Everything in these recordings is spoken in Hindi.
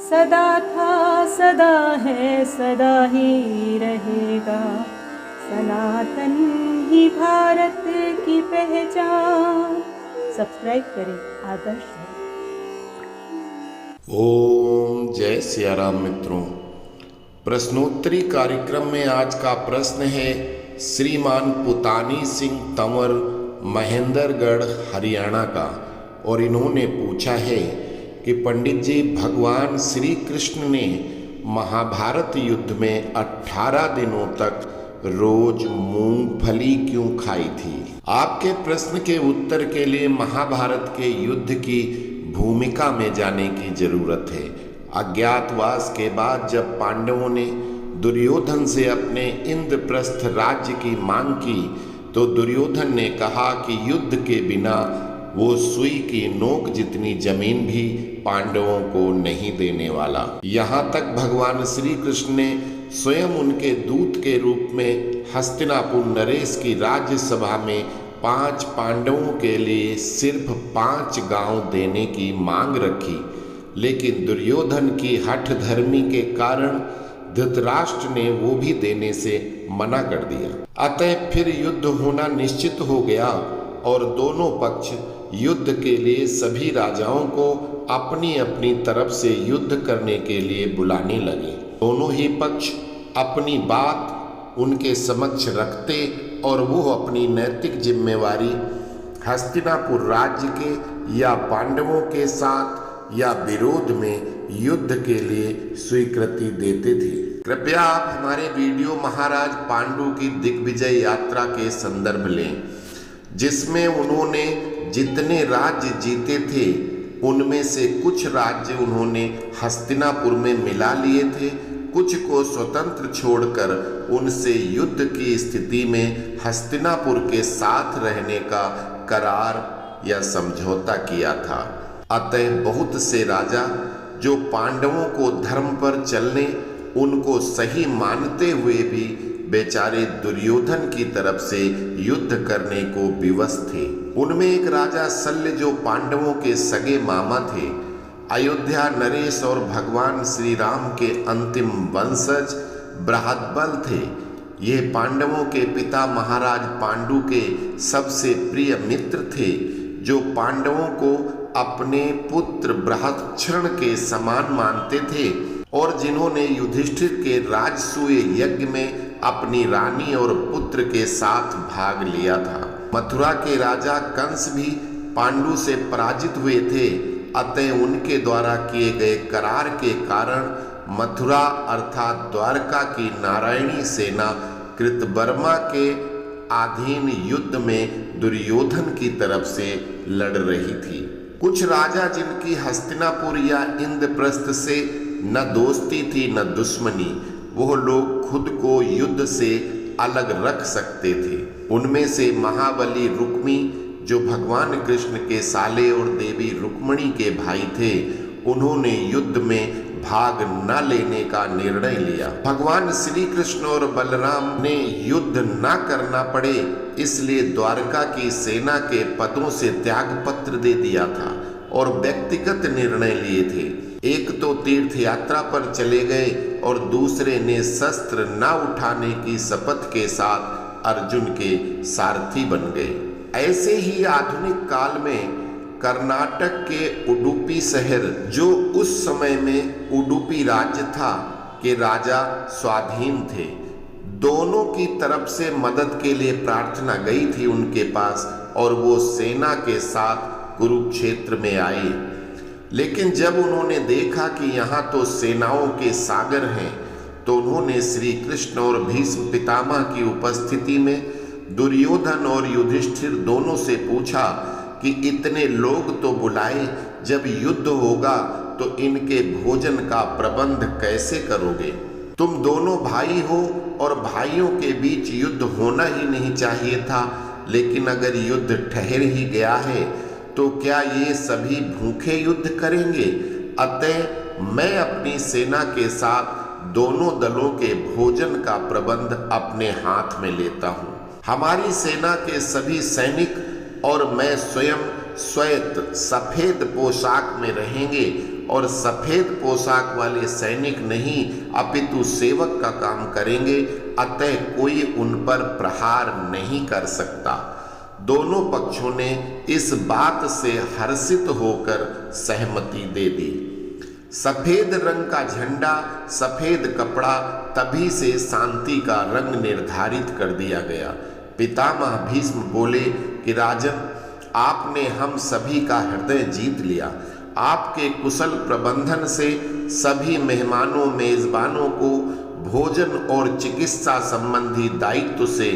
सदा था, सदा है, सदा ही रहेगा। सनातन ही भारत की पहचान। सब्सक्राइब करें आदर्श। ओम जय सिया राम। मित्रों, प्रश्नोत्तरी कार्यक्रम में आज का प्रश्न है श्रीमान पुतानी सिंह तंवर, महेंद्रगढ़, हरियाणा का। और इन्होंने पूछा है कि पंडित जी, भगवान श्री कृष्ण ने महाभारत युद्ध में 18 दिनों तक रोज मूंगफली क्यों खाई थी? आपके प्रश्न के उत्तर के लिए महाभारत के युद्ध की भूमिका में जाने की जरूरत है। अज्ञातवास के बाद जब पांडवों ने दुर्योधन से अपने इंद्रप्रस्थ राज्य की मांग की, तो दुर्योधन ने कहा कि युद्ध के बिना वो सुई की नोक जितनी जमीन भी पांडवों को नहीं देने वाला। यहाँ तक भगवान श्री कृष्ण ने स्वयं उनके दूत के रूप में हस्तिनापुर नरेश की राज्यसभा में 5 पांडवों के लिए सिर्फ 5 गांव देने की मांग रखी, लेकिन दुर्योधन की हठ धर्मी के कारण धृतराष्ट्र ने वो भी देने से मना कर दिया। अतः फिर युद्ध होना निश्चित हो गया और दोनों पक्ष युद्ध के लिए सभी राजाओं को अपनी अपनी तरफ से युद्ध करने के लिए बुलाने लगे। दोनों ही पक्ष अपनी बात उनके समक्ष रखते और वो अपनी नैतिक जिम्मेवारी हस्तिनापुर राज्य के या पांडवों के साथ या विरोध में युद्ध के लिए स्वीकृति देते थे। कृपया आप हमारे वीडियो महाराज पांडु की दिग्विजय यात्रा के संदर्भ लें, जिसमें उन्होंने जितने राज्य जीते थे उनमें से कुछ राज्य उन्होंने हस्तिनापुर में मिला लिए थे, कुछ को स्वतंत्र छोड़कर उनसे युद्ध की स्थिति में हस्तिनापुर के साथ रहने का करार या समझौता किया था। अतः बहुत से राजा जो पांडवों को धर्म पर चलने, उनको सही मानते हुए भी बेचारे दुर्योधन की तरफ से युद्ध करने को विवश थे। उनमें एक राजा शल्य, जो पांडवों के सगे मामा थे, अयोध्या नरेश और भगवान श्री राम के अंतिम वंशज बृहद्बल थे। ये पांडवों के पिता महाराज पांडु के सबसे प्रिय मित्र थे, जो पांडवों को अपने पुत्र बृहत्क्षण के समान मानते थे और जिन्होंने युधिष्ठिर के राजसूय यज्ञ में अपनी रानी और पुत्र के साथ भाग लिया था। मथुरा के राजा कंस भी पांडु से पराजित हुए थे। अतः उनके द्वारा किए गए करार के कारण मथुरा अर्थात द्वारका की नारायणी सेना कृतवर्मा के अधीन युद्ध में दुर्योधन की तरफ से लड़ रही थी। कुछ राजा जिनकी हस्तिनापुर या इंद्रप्रस्थ से न दोस्ती थी न दुश्मनी, वो लोग खुद को युद्ध से अलग रख सकते थे। उनमें से महाबली रुक्मी, जो भगवान कृष्ण के साले और देवी रुक्मणी के भाई थे, उन्होंने युद्ध में भाग न लेने का निर्णय लिया। भगवान श्री कृष्ण और बलराम ने युद्ध न करना पड़े, इसलिए द्वारका की सेना के पदों से त्याग पत्र दे दिया था और व्यक्तिगत निर्णय लिए थे। एक तो तीर्थ यात्रा पर चले गए और दूसरे ने शस्त्र न उठाने की शपथ के साथ अर्जुन के सारथी बन गए। ऐसे ही आधुनिक काल में कर्नाटक के उडुपी शहर, जो उस समय में उडुपी राज्य था, के राजा स्वाधीन थे। दोनों की तरफ से मदद के लिए प्रार्थना गई थी उनके पास और वो सेना के साथ कुरुक्षेत्र में आए। लेकिन जब उन्होंने देखा कि यहाँ तो सेनाओं के सागर हैं, तो उन्होंने श्री कृष्ण और भीष्म पितामह की उपस्थिति में दुर्योधन और युधिष्ठिर दोनों से पूछा कि इतने लोग तो बुलाए, जब युद्ध होगा तो इनके भोजन का प्रबंध कैसे करोगे? तुम दोनों भाई हो और भाइयों के बीच युद्ध होना ही नहीं चाहिए था, लेकिन अगर युद्ध ठहर ही गया है तो क्या ये सभी भूखे युद्ध करेंगे? अतः मैं अपनी सेना के साथ दोनों दलों के भोजन का प्रबंध अपने हाथ में लेता हूँ। हमारी सेना के सभी सैनिक और मैं स्वयं श्वेत सफेद पोशाक में रहेंगे और सफेद पोशाक वाले सैनिक नहीं अपितु सेवक का काम करेंगे, अतः कोई उन पर प्रहार नहीं कर सकता। दोनों पक्षों ने इस बात से हर्षित होकर सहमति दे दी। सफेद रंग का झंडा, सफेद कपड़ा, तभी से शांति का रंग निर्धारित कर दिया गया। पितामह भीष्म बोले कि राजन, आपने हम सभी का हृदय जीत लिया। आपके कुशल प्रबंधन से सभी मेहमानों मेजबानों को भोजन और चिकित्सा संबंधी दायित्व से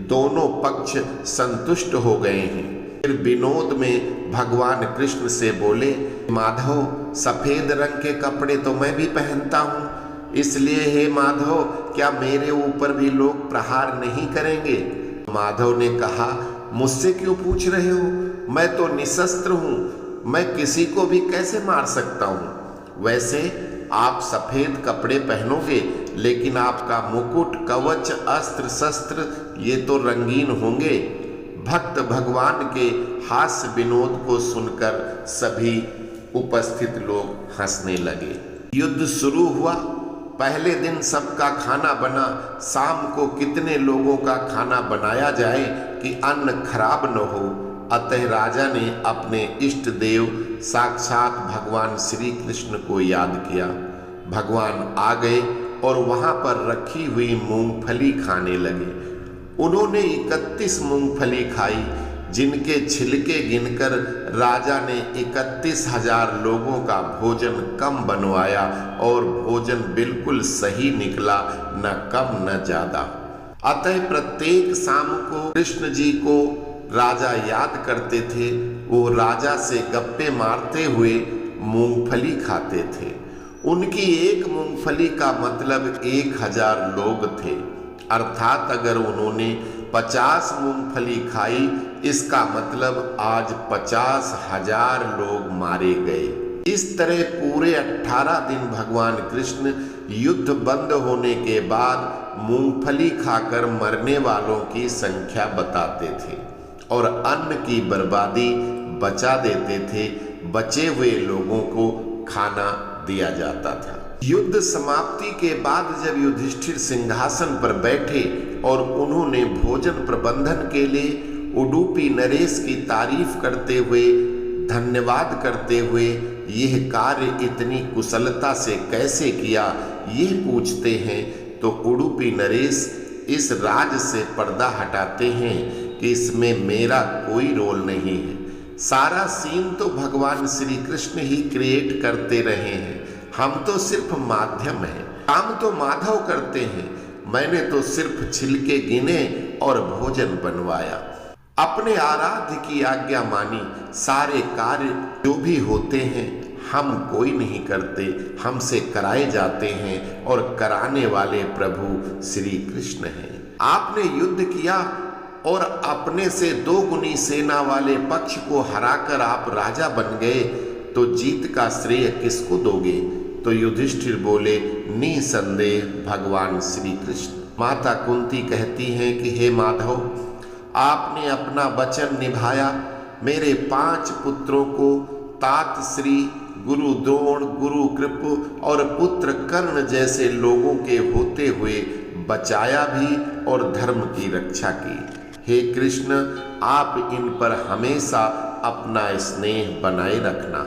दोनों पक्ष संतुष्ट हो गए हैं। फिर विनोद में भगवान कृष्ण से बोले, माधव, सफेद रंग के कपड़े तो मैं भी पहनता हूँ, इसलिए हे माधव, क्या मेरे ऊपर भी लोग प्रहार नहीं करेंगे? माधव ने कहा, मुझसे क्यों पूछ रहे हो? मैं तो निशस्त्र हूँ, मैं किसी को भी कैसे मार सकता हूँ? वैसे आप सफेद कपड़े पहनोगे, लेकिन आपका मुकुट, कवच, अस्त्र शस्त्र ये तो रंगीन होंगे। भक्त भगवान के हास्य विनोद को सुनकर सभी उपस्थित लोग हंसने लगे। युद्ध शुरू हुआ। पहले दिन सबका खाना बना। शाम को कितने लोगों का खाना बनाया जाए कि अन्न खराब न हो, अतः राजा ने अपने इष्ट देव साक्षात भगवान श्री कृष्ण को याद किया। भगवान आ गए और वहां पर रखी हुई मूंगफली खाने लगे। उन्होंने 31 मूंगफली खाई, जिनके छिलके गिनकर राजा ने 31,000 लोगों का भोजन कम बनवाया और भोजन बिल्कुल सही निकला, न कम न ज्यादा। अतः प्रत्येक शाम को कृष्ण जी को राजा याद करते थे। वो राजा से गप्पे मारते हुए मूंगफली खाते थे। उनकी एक मूंगफली का मतलब 1000 लोग थे, अर्थात अगर उन्होंने 50 मूंगफली खाई, इसका मतलब आज 50,000 लोग मारे गए। इस तरह पूरे 18 दिन भगवान कृष्ण युद्ध बंद होने के बाद मूंगफली खाकर मरने वालों की संख्या बताते थे और अन्न की बर्बादी बचा देते थे। बचे हुए लोगों को खाना दिया जाता था। युद्ध समाप्ति के बाद जब युधिष्ठिर सिंहासन पर बैठे और उन्होंने भोजन प्रबंधन के लिए उडुपी नरेश की तारीफ करते हुए, धन्यवाद करते हुए यह कार्य इतनी कुशलता से कैसे किया, ये पूछते हैं, तो उडुपी नरेश इस राज से पर्दा हटाते हैं कि इसमें मेरा कोई रोल नहीं है। सारा सीन तो भगवान श्री कृष्ण ही क्रिएट करते रहे हैं, हम तो सिर्फ माध्यम हैं। काम तो माधव करते हैं, मैंने तो सिर्फ छिलके गिने और भोजन बनवाया। अपने आराध्य की आज्ञा मानी। सारे कार्य जो भी होते हैं हम कोई नहीं करते, हमसे कराए जाते हैं और कराने वाले प्रभु श्री कृष्ण हैं। आपने युद्ध किया और अपने से 2 गुनी सेना वाले पक्ष को हराकर आप राजा बन गए, तो जीत का श्रेय किसको दोगे? तो युधिष्ठिर बोले, निसंदेह भगवान श्री कृष्ण। माता कुंती कहती हैं कि हे माधव, आपने अपना वचन निभाया। मेरे 5 पुत्रों को तात श्री, गुरु द्रोण, गुरु कृप और पुत्र कर्ण जैसे लोगों के होते हुए बचाया भी और धर्म की रक्षा की। हे कृष्ण, आप इन पर हमेशा अपना स्नेह बनाए रखना।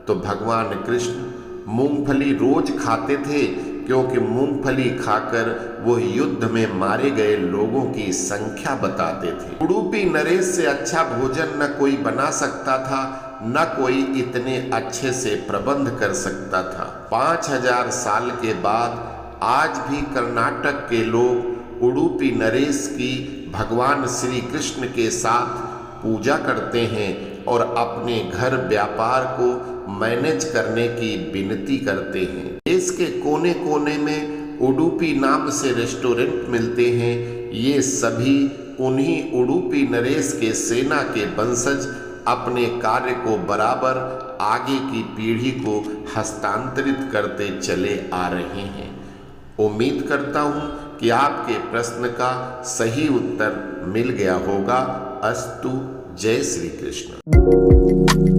तो भगवान कृष्ण मूंगफली रोज खाते थे, क्योंकि मूंगफली खाकर वो युद्ध में मारे गए लोगों की संख्या बताते थे। उडुपी नरेश से अच्छा भोजन न कोई बना सकता था, न कोई इतने अच्छे से प्रबंध कर सकता था। 5000 साल के बाद आज भी कर्नाटक के लोग उडुपी नरेश की भगवान श्री कृष्ण के साथ पूजा करते हैं और अपने घर व्यापार को मैनेज करने की विनती करते हैं। देश के कोने कोने में उडुपी नाम से रेस्टोरेंट मिलते हैं। ये सभी उन्हीं उडुपी नरेश के सेना के वंशज अपने कार्य को बराबर आगे की पीढ़ी को हस्तांतरित करते चले आ रहे हैं। उम्मीद करता हूँ कि आपके प्रश्न का सही उत्तर मिल गया होगा। अस्तु। जय श्री कृष्ण।